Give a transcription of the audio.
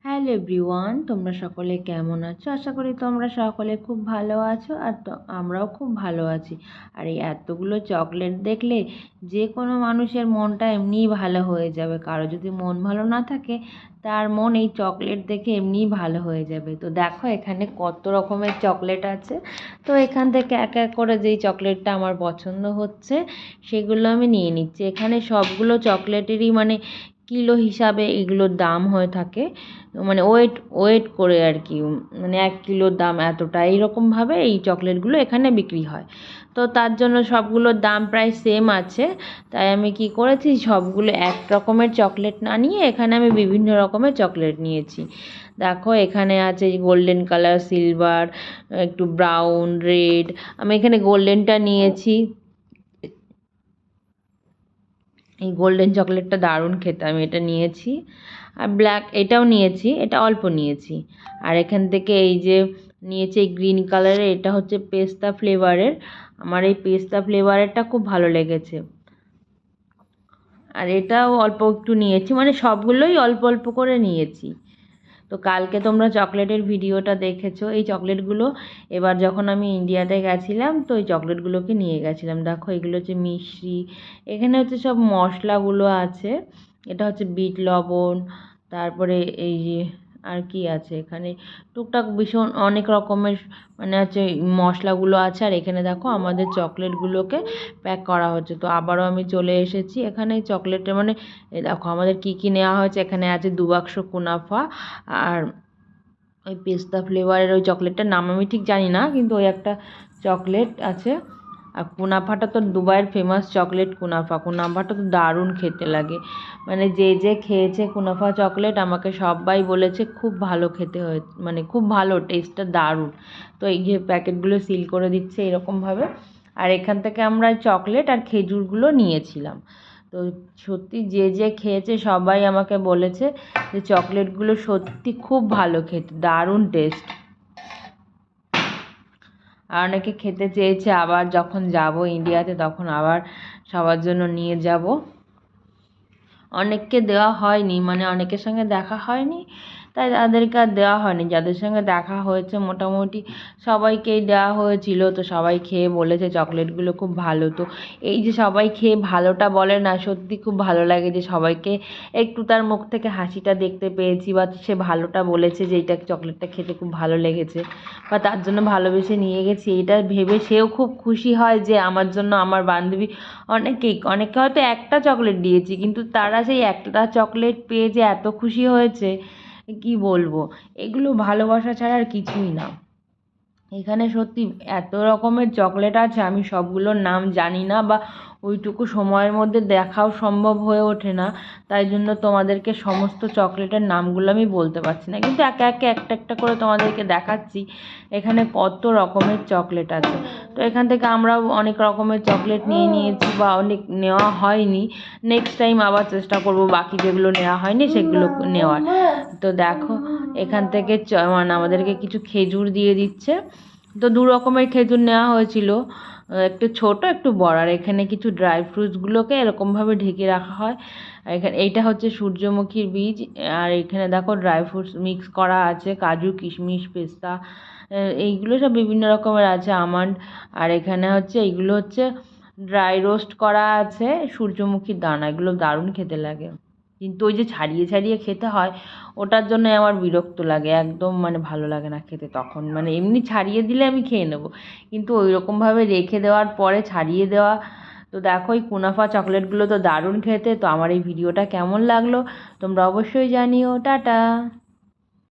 Hello everyone, তোমরা সকলে কেমন আছো? আশা করি তোমরা সকলে খুব ভালো আছো, আর আমরাও খুব ভালো আছি। আর এই এতগুলো চকলেট দেখলে যে কোনো মানুষের মনটা এমনিই ভালো হয়ে যাবে। কারো যদি মন ভালো না থাকে, তার মন এই চকলেট দেখে এমনিই ভালো হয়ে যাবে। তো দেখো এখানে কত রকমের চকলেট আছে। তো এখান থেকে এক এক করে যেই চকলেটটা আমার পছন্দ হচ্ছে সেগুলো আমি নিয়ে নিচ্ছি। এখানে সবগুলো চকলেটেরই কিলো হিসাবে এগুলোর দাম হয়ে থাকে, ওয়েট ওয়েট করে আর কি। 1 কিলোর দাম এতটা, এইরকমভাবে এই চকলেটগুলো এখানে বিক্রি হয়। তো তার জন্য সবগুলোর দাম প্রায় সেম আছে। তাই আমি কি করেছি, সবগুলো এক রকমের চকলেট না নিয়ে এখানে আমি বিভিন্ন রকমের চকলেট নিয়েছি। দেখো এখানে আছে গোল্ডেন কালার, সিলভার, একটু ব্রাউন, রেড। আমি এখানে গোল্ডেনটা নিয়েছি। এই গোল্ডেন চকলেটটা দারুণ খেতে, আমি এটা নিয়েছি। আর ব্ল্যাক এটাও নিয়েছি, এটা অল্প নিয়েছি। আর এখান থেকে এই যে নিয়েছি এই গ্রিন কালারের, এটা হচ্ছে পেস্তা ফ্লেভারের। আমার এই পেস্তা ফ্লেভারেরটা খুব ভালো লেগেছে। আর এটাও অল্প একটু নিয়েছি, সবগুলোই অল্প অল্প করে নিয়েছি। তো কালকে তোমরা চকলেটের ভিডিওটা দেখেছো। এই চকলেটগুলো এবার যখন আমি ইন্ডিয়াতে গেছিলাম, তো এই চকলেটগুলোকে নিয়ে গেছিলাম। দেখো এগুলো হচ্ছে মিশ্রি, এখানে হচ্ছে সব মশলাগুলো আছে। এটা হচ্ছে বিট লবণ, তারপরে এই যে আর কি আছে এখানে, টুকটাক ভীষণ অনেক রকমের হচ্ছে মশলাগুলো আছে। আর এখানে দেখো আমাদের চকলেটগুলোকে প্যাক করা হচ্ছে। তো আবারও আমি চলে এসেছি এখানে চকলেটের দেখো আমাদের কি কি নেওয়া হয়েছে। এখানে আছে 2 বাক্স কুনাফা, আর ওই পেস্তা ফ্লেভারের ওই চকলেটটার নাম আমি ঠিক জানি না, কিন্তু ওই একটা চকলেট আছে। আর কুনাফাটা তো দুবাইয়ের ফেমাস চকলেট। কুনাফাটা তো দারুণ খেতে লাগে। যে যে খেয়েছে কুনাফা চকলেট আমাকে সবাই বলেছে খুব ভালো খেতে হয়ে, খুব ভালো, টেস্টটা দারুণ। তো এই যে প্যাকেটগুলো সিল করে দিচ্ছে এরকমভাবে। আর এখান থেকে আমরা চকলেট আর খেজুরগুলো নিয়েছিলাম। তো সত্যি যে যে খেয়েছে সবাই আমাকে বলেছে যে চকলেটগুলো সত্যি খুব ভালো খেতে, দারুণ টেস্ট। আর অনেকে খেতে চেয়েছে, আবার যখন যাব ইন্ডিয়াতে তখন আবার সবার জন্য নিয়ে যাব। অনেককে দেওয়া হয়নি, অনেকের সঙ্গে দেখা হয়নি, তাই তাদেরকে আর দেওয়া হয়নি। যাদের সঙ্গে দেখা হয়েছে মোটামুটি সবাইকেই দেওয়া হয়েছিল। তো সবাই খেয়ে বলেছে চকলেটগুলো খুব ভালো। তো এই যে সবাই খেয়ে ভালোটা বলে না, সত্যি খুব ভালো লাগে যে সবাইকে একটু তার মুখ থেকে হাসিটা দেখতে পেয়েছি, বা সে ভালোটা বলেছে যে এইটা চকলেটটা খেতে খুব ভালো লেগেছে, বা তার জন্য ভালোবেসে নিয়ে গেছি। এটা ভেবে সেও খুব খুশি হয় যে আমার জন্য আমার বান্ধবী অনেকে হয়তো একটা চকলেট দিয়েছি, কিন্তু তারা সেই একটা চকলেট পেয়ে যে এত খুশি হয়েছে কি বলবো। এগুলো ভালোবাসা ছাড়া আর কিছুই না। এখানে সত্যি এত রকমের চকলেট আছে, আমি সবগুলোর নাম জানি না, বা ওইটুকু সময়ের মধ্যে দেখাও সম্ভব হয়ে ওঠে না। তাই জন্য তোমাদেরকে সমস্ত চকলেটের নামগুলো আমি বলতে পারছি না, কিন্তু একে একে একটা একটা করে তোমাদেরকে দেখাচ্ছি এখানে কত রকমের চকলেট আছে। তো এখান থেকে আমরাও অনেক রকমের চকলেট নিয়ে নিয়েছি, বা অনেক নেওয়া হয়নি। নেক্সট টাইম আবার চেষ্টা করব বাকি যেগুলো নেওয়া হয়নি সেগুলো নেওয়ার। তো দেখো এখান থেকে আমাদেরকে কিছু খেজুর দিয়ে দিচ্ছে। তো 2 রকমের খেজুর নেওয়া হয়েছিল, একটু ছোট একটু বড়। আর এখানে কিছু ড্রাই ফ্রুটসগুলোকে এরকমভাবে ঢেকে রাখা হয়। আর এখানে এইটা হচ্ছে সূর্যমুখীর বীজ। আর এখানে দেখো ড্রাই ফ্রুটস মিক্স করা আছে, কাজু, কিশমিশ, পেস্তা, এইগুলো সব বিভিন্ন রকমের আছে, আমন্ড। আর এখানে হচ্ছে এইগুলো হচ্ছে ড্রাই রোস্ট করা আছে সূর্যমুখীর দানা। এগুলো দারুণ খেতে লাগে, কিন্তু ওই যে ছাড়িয়ে ছাড়িয়ে খেতে হয়, ওটার জন্য আমার বিরক্ত লাগে একদম, ভালো লাগে না খেতে তখন। এমনি ছাড়িয়ে দিলে আমি খেয়ে নেবো, কিন্তু ওই রকমভাবে রেখে দেওয়ার পরে ছাড়িয়ে দেওয়া। তো দেখো এই কুনাফা চকলেটগুলো তো দারুণ খেতে। তো আমার এই ভিডিওটা কেমন লাগলো তোমরা অবশ্যই জানিও। টাটা।